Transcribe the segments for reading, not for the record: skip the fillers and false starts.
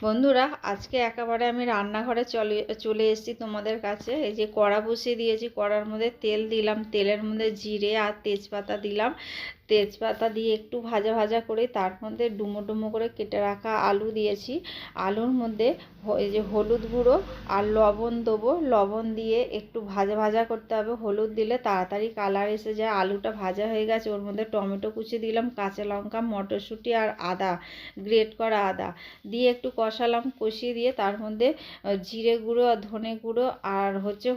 বন্ধুরা, আজকে একেবারে আমি রান্নাঘরে চলে এসেছি তোমাদের কাছে। এই যে কড়া বসিয়ে দিয়েছি, কড়ার মধ্যে তেল দিলাম, তেলের মধ্যে জিরে আর তেজপাতা দিলাম। তেজপাতা দিয়ে একটু ভাজা ভাজা করে তার মধ্যে ডুমো ডুমো করে কেটে রাখা আলু দিয়েছি। আলুর মধ্যে এই যে হলুদ গুঁড়ো আর লবণ দেবো। লবণ দিয়ে একটু ভাজা ভাজা করতে হবে। হলুদ দিলে তাড়াতাড়ি কালার এসে যায়। আলুটা ভাজা হয়ে গেছে, ওর মধ্যে টমেটো কুচি দিলাম, কাঁচা লঙ্কা, মটরশুঁটি আর আদা, গ্রেট করা আদা দিয়ে একটু কষালাম। কষিয়ে দিয়ে তার মধ্যে জিরে গুঁড়ো আর ধনে গুঁড়ো আর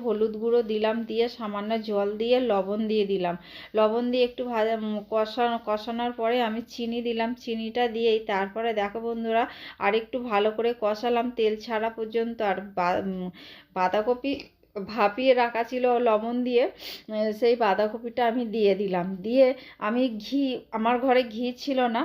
হলুদ গুঁড়ো দিলাম। দিয়ে সামান্য জল দিয়ে লবণ দিয়ে দিলাম। লবণ দিয়ে একটু ভাজা কষানোর পরে আমি চিনি দিলাম। চিনিটা দিয়েই তারপরে দেখো বন্ধুরা, আর একটু ভালো করে কষালাম তেল ছাড়া পর্যন্ত। আর বাঁধাকপি ভাপিয়ে রাখা ছিল লবণ দিয়ে, সেই বাঁধাকপিটা আমি দিয়ে দিলাম। দিয়ে আমি আমার ঘরে ঘি ছিল না,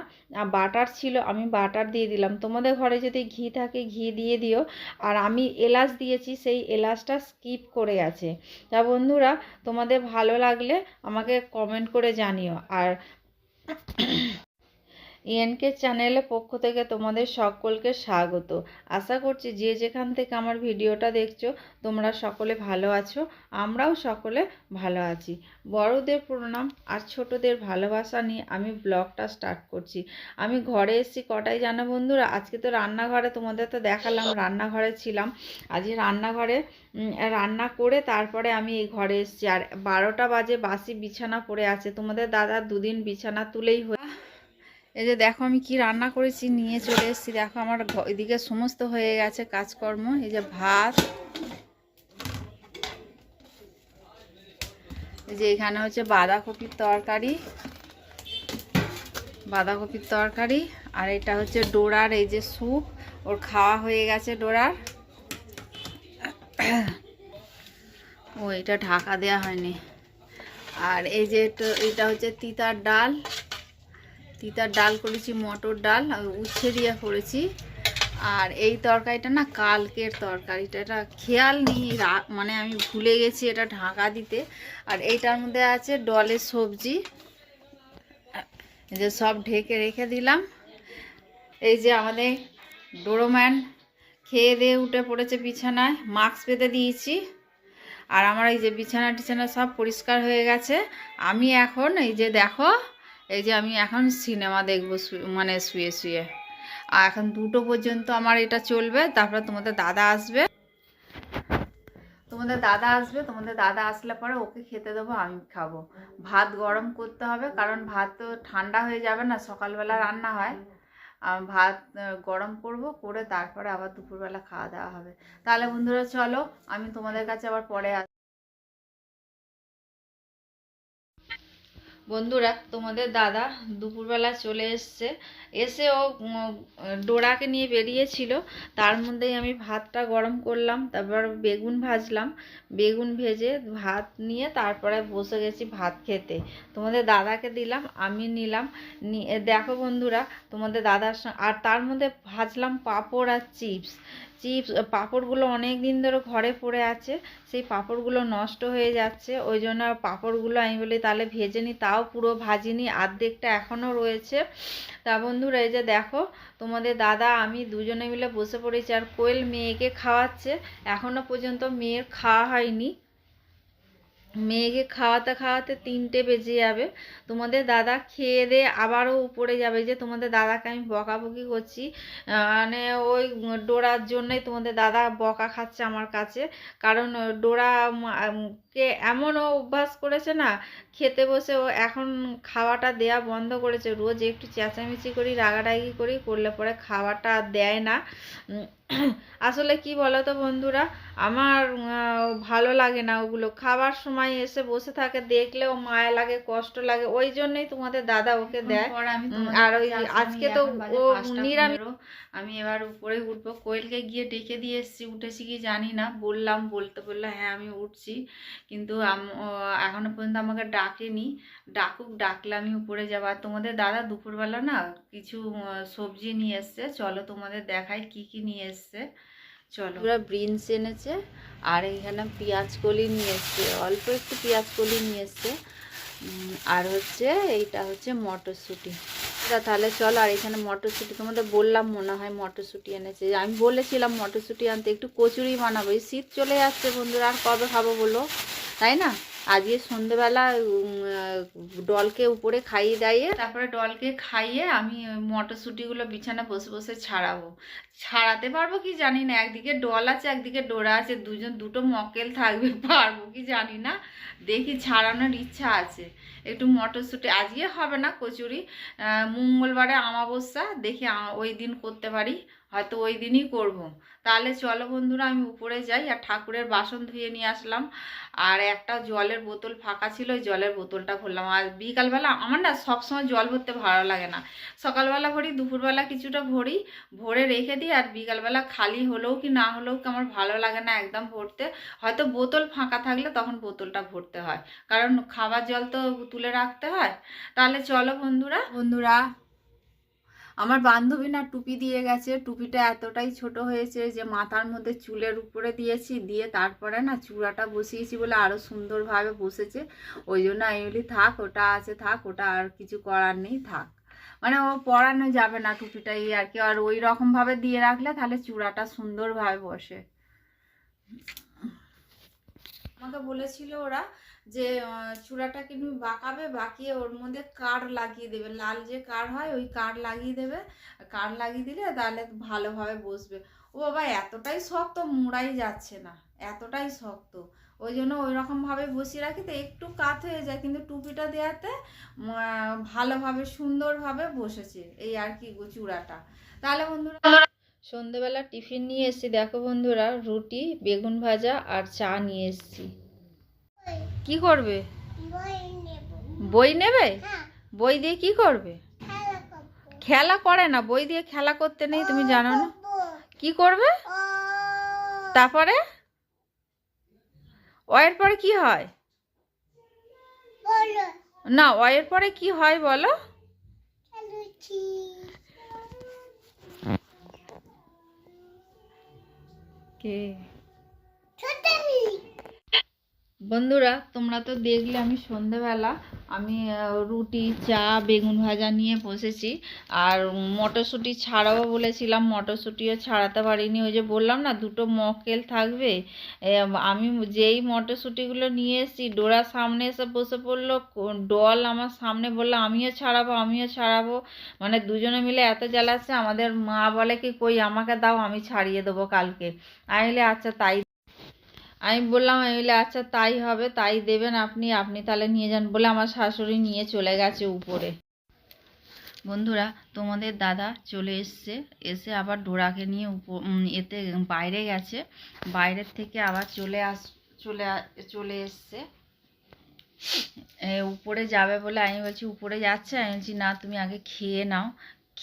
বাটার ছিল, আমি বাটার দিয়ে দিলাম। তোমাদের ঘরে যদি ঘি থাকে ঘি দিয়ে দিও। আর আমি এলাচ দিয়েছি, সেই এলাচটা স্কিপ করে আছে। তা বন্ধুরা, তোমাদের ভালো লাগলে আমাকে কমেন্ট করে জানিও। আর ইএনকে চ্যানেলের পক্ষ থেকে তোমাদের সকলকে স্বাগত। আশা করছি যে যেখান থেকে আমার ভিডিওটা দেখছো তোমরা সকলে ভালো আছো, আমরাও সকলে ভালো আছি। বড়দের প্রণাম আর ছোটদের ভালোবাসা নিয়ে আমি ব্লগটা স্টার্ট করছি। আমি ঘরে এসেছি কটায় জানো বন্ধুরা? আজকে তো রান্নাঘরে, তোমাদের তো দেখালাম রান্নাঘরে ছিলাম। আজকে রান্নাঘরে রান্না করে তারপরে আমি এই ঘরে এসেছি। আর 12টা বাজে, বাসি বিছানা পড়ে আছে। তোমাদের দাদা দুদিন বিছানা তুলেই এই যে দেখো আমি কি রান্না করেছি, নিয়ে চলে এসেছি। দেখো আমার এদিকে সমস্ত হয়ে গেছে কাজকর্ম। এই যে ভাত, এই যে এখানে বাঁধাকপির তরকারি, আর এটা ডোরার এই যে স্যুপ, ওর খাওয়া হয়ে গেছে ডোরার। ও এটা ঢাকা দেওয়া হয়নি। আর এই যে এটা তিতার ডাল করেছি, মটর ডাল উচ্ছে দিয়ে করেছি। আর এই তরকারিটা না কালকের তরকারিটা, এটা খেয়াল নেই, মানে আমি ভুলে গেছি এটা ঢাকা দিতে। আর এইটার মধ্যে আছে ডলের সবজি, এই যে সব ঢেকে রেখে দিলাম। এই যে আমাদের ডোরোম্যান খেয়ে দিয়ে উঠে পড়েছে বিছানায়, মাস্ক বেঁধে দিয়েছি। আর আমার এই যে বিছানা সব পরিষ্কার হয়ে গেছে। আমি এখন এই যে দেখো, এই যে আমি এখন সিনেমা দেখবো, মানে শুয়ে শুয়ে। আর এখন 2টো পর্যন্ত আমার এটা চলবে। তারপরে তোমাদের দাদা আসবে। তোমাদের দাদা আসলে পরে ওকে খেতে দেবো, আমি খাবো। ভাত গরম করতে হবে, কারণ ভাত তো ঠান্ডা হয়ে যাবে না, সকালবেলা রান্না হয়। ভাত গরম করে তারপরে আবার দুপুরবেলা খাওয়া দাওয়া হবে। তাহলে বন্ধুরা চলো, আমি তোমাদের কাছে আবার পরে বন্ধুরা, তোমাদের দাদা দুপুরবেলা চলে এসে ও ডোরাকে নিয়ে বেরিয়েছিল। তার মধ্যেই আমি ভাতটা গরম করলাম, তারপর বেগুন ভাজলাম। বেগুন ভেজে ভাত নিয়ে তারপরে বসে গেছি ভাত খেতে। তোমাদের দাদাকে দিলাম, আমি নিলাম। দেখো বন্ধুরা, তোমাদের দাদার আর তার মধ্যে ভাজলাম পাঁপড় আর চিপস। পাঁপড়গুলো অনেক দিন ধরে ঘরে পড়ে আছে, সেই পাঁপড়গুলো নষ্ট হয়ে যাচ্ছে। ওই জন্য পাঁপড়গুলো আমি বলি তাহলে ভেজে নিই, তাও পুরো ভাজিনি, অর্ধেকটা এখনও রয়েছে। তা বন্ধুরা, এই যে দেখো তোমাদের দাদা আমি দুজনে মিলে বসে পড়েছি। আর কোয়েল মেয়েকে খাওয়াচ্ছে, এখনও পর্যন্ত মেয়ের খাওয়া হয়নি। মেয়েকে খাওয়াতে খাওয়াতে 3টে বেজে যাবে। তোমাদের দাদা খেয়ে দিয়ে আবারও উপরে যাবে। যে তোমাদের দাদাকে আমি বকাবকি করছি, মানে ওই ডোরার জন্যই তোমাদের দাদা বকা খাচ্ছে আমার কাছে। কারণ ডোরা কে এমন অভ্যাস করেছে না, খেতে বসে ও এখন খাওয়াটা দেয়া বন্ধ করেছে। রোজ একটু চেঁচামেচি করি, রাগারাগি করলে পরে খাওয়াটা দেয় না। আসলে কি বলো তো বন্ধুরা, আমার ভালো লাগে না ওগুলো। খাবার সময় এসে বসে থাকে, দেখলেও মায়া লাগে, কষ্ট লাগে। ওই জন্যই তোমাদের দাদা ওকে দেয়। আর ওই আজকে তো ও নিরামিষ। আমি এবার উপরে উঠবো। কোয়েলকে গিয়ে ডেকে দিয়ে এসেছি, উঠেছি কি জানি না। বলতে বললো হ্যাঁ আমি উঠছি, কিন্তু এখনো পর্যন্ত আমাকে ডাকেনি। ডাকলে আমি উপরে যাবো। আর তোমাদের দাদা দুপুরবেলা না কিছু সবজি নিয়ে এসছে, চলো তোমাদের দেখাই কি কি নিয়ে এসছে। চলো, পুরো বিনস এনেছে, আর এখানে পেঁয়াজ কলি নিয়ে এসছে, অল্প একটু পেঁয়াজ কলি নিয়ে এসছে। আর এইটা মটরশুঁটি। তাহলে চলো। আর এখানে মটরশুঁটি তোমাদের বললাম মনে হয় মটরশুঁটি এনেছে, আমি বলেছিলাম মটরশুঁটি আনতে, একটু কচুরি বানাবো। এই শীত চলে যাচ্ছে বন্ধুরা, আর কবে খাবো বলো, তাই না? আজকে সন্ধেবেলা ডলকে উপরে খাইয়ে দাইয়ে, তারপরে ডলকে খাইয়ে আমি মটরশুঁটিগুলো বিছানা বসে বসে ছাড়াবো। ছাড়াতে পারবো কি জানি না, একদিকে ডল আছে একদিকে ডোরা আছে, দুটো মক্কেল থাকবে, পারবো কি জানি না। দেখি, ছাড়ানোর ইচ্ছা আছে। একটু মটরশুঁটি আজকে হবে না কচুরি, মঙ্গলবারে অমাবস্যা, দেখি ওই দিন করতে পারি, হয়তো ওই দিনই করব। তাহলে চলো বন্ধুরা, আমি উপরে যাই। আর ঠাকুরের বাসন ধুয়ে নিয়ে আসলাম, আর একটা জলের বোতল ফাঁকা ছিল, ওই জলের বোতলটা ভরলাম। আর বিকালবেলা আমার না সবসময় জল ভরতে ভালো লাগে না, সকালবেলা ভরি, দুপুরবেলা কিছুটা ভরি, ভরে রেখে দিই। আর বিকালবেলা খালি হলেও কি না হলেও কি আমার ভালো লাগে না একদম ভরতে। হয়তো বোতল ফাঁকা থাকলে তখন বোতলটা ভরতে হয়, কারণ খাবার জল তো তুলে রাখতে হয়। তাহলে চলো বন্ধুরা আমার বান্ধবী না টুপি দিয়ে গেছে। টুপিটা এতটাই ছোট হয়েছে যে মাথার মধ্যে চুলের উপরে দিয়েছি, দিয়ে তারপরে না চূড়াটা বসিয়েছি বলে আরও সুন্দরভাবে বসেছে। ওই জন্য আমি বলি থাক, ওটা আছে থাক, ওটা আর কিছু করার নেই, থাক। মানে ও পরানো যাবে না টুপিটাই আর কি, আর ওই রকমভাবে দিয়ে রাখলে তাহলে চূড়াটা সুন্দরভাবে বসে। আমাকে বলেছিল ওরা যে চূড়াটা কিন্তু বাঁকাবে, বাঁকিয়ে ওর মধ্যে কাঠ লাগিয়ে দেবে, লাল যে কাঠ হয় ওই কাঠ লাগিয়ে দেবে। কাঠ লাগিয়ে দিলে তাহলে ভালোভাবে বসবে। ও বাবা, এতটাই শক্ত, মোড়াই যাচ্ছে না, এতটাই শক্ত। ওই জন্য ওই রকমভাবে বসিয়ে রাখি, তো একটু কাত হয়ে যায়, কিন্তু টুপিটা দেওয়াতে ভালোভাবে সুন্দরভাবে বসেছে, এই আর কি চূড়াটা। তাহলে বন্ধুরা সন্ধেবেলা টিফিন নিয়ে এসেছি, দেখো বন্ধুরা, রুটি, বেগুন ভাজা আর চা নিয়ে এসেছি। কি করবে? বই নেবে? বই দিয়ে কি করবে? খেলা করে না, বই দিয়ে খেলা করতে নেই, তুমি জানো না? কি করবে তারপরে? এর পরে কি হয় না, এর পরে কি হয় বলো? কে? বন্ধুরা তোমরা তো দেখলে আমি সন্ধেবেলা রুটি, চা, বেগুন ভাজা নিয়ে বসেছি। আর মটরশুঁটি ছাড়াবো বলেছিলাম, মটরশুঁটিও ছাড়াতে পারিনি। ওই যে বললাম না দুটো মক্কেল থাকবে, আমি যেই মটরশুঁটিগুলো নিয়ে এসেছি ডোরা সামনে এসে বসে পড়লো, ডল আমার সামনে বললো আমিও ছাড়াবো। মানে দুজনে মিলে এত জ্বালাচ্ছে। আমাদের মা বলে কি, কই আমাকে দাও, আমি ছাড়িয়ে দেবো কালকে। আমি বলে আচ্ছা তাই, আমি বললাম, আমি বলে আচ্ছা তাই হবে, তাই দেবেন আপনি তাহলে নিয়ে যান বলে আমার শাশুড়ি নিয়ে চলে গেছে উপরে। বন্ধুরা তোমাদের দাদা চলে এসছে, এসে আবার ডোরাকে নিয়ে এতে বাইরে গেছে, বাইরের থেকে আবার চলে এসছে উপরে যাবে বলে। আমি বলছি উপরে যাচ্ছে, আমি বলছি না তুমি আগে খেয়ে নাও,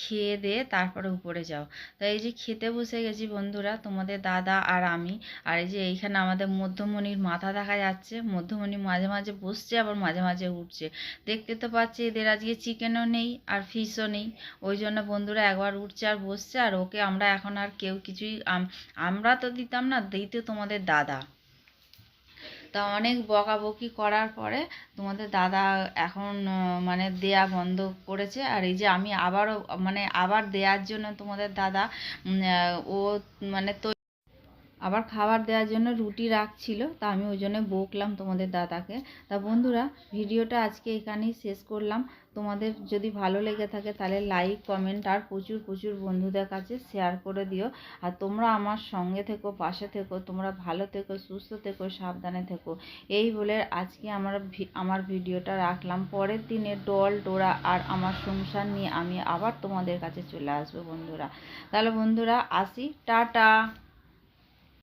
খেয়ে দিয়ে তারপরে উপরে যাও। তাই এই যে খেতে বসে গেছি বন্ধুরা, তোমাদের দাদা আর আমি। আর এই যে এইখানে আমাদের মধ্যমণির মাথা দেখা যাচ্ছে, মধ্যমণি মাঝে মাঝে বসছে আবার মাঝে মাঝে উঠছে। দেখতে তো পাচ্ছি এদের আজকে চিকেনও নেই আর ফিশও নেই, ওই জন্য বন্ধুরা একবার উঠছে আর বসছে। আর ওকে আমরা এখন আর কেউ কিছুই আমরা তো দিতাম না, দিতে তোমাদের দাদা। তা অনেক বকাবকি করার পরে তোমাদের দাদা এখন মানে দেয়া বন্ধ করেছে। আর এই যে আমি আবারও মানে আবার দেওয়ার জন্য তোমাদের দাদা ও মানে তো আবার খাবার দেওয়ার জন্য রুটি রাখছিল, তা আমি ওই জন্য বকলাম তোমাদের দাদাকে। তা বন্ধুরা ভিডিওটা আজকে এখানেই শেষ করলাম। তোমাদের যদি ভালো লেগে থাকে তাহলে লাইক, কমেন্ট আর প্রচুর বন্ধুদের কাছে শেয়ার করে দিও। আর তোমরা আমার সঙ্গে থেকো, পাশে থেকো, তোমরা ভালো থেকো, সুস্থ থেকো, সাবধানে থেকো, এই বলে আজকে আমার ভিডিওটা রাখলাম। পরের দিনে ডোরা আর আমার সংসার নিয়ে আমি আবার তোমাদের কাছে চলে আসবো বন্ধুরা। তাহলে বন্ধুরা আসি, টাটা।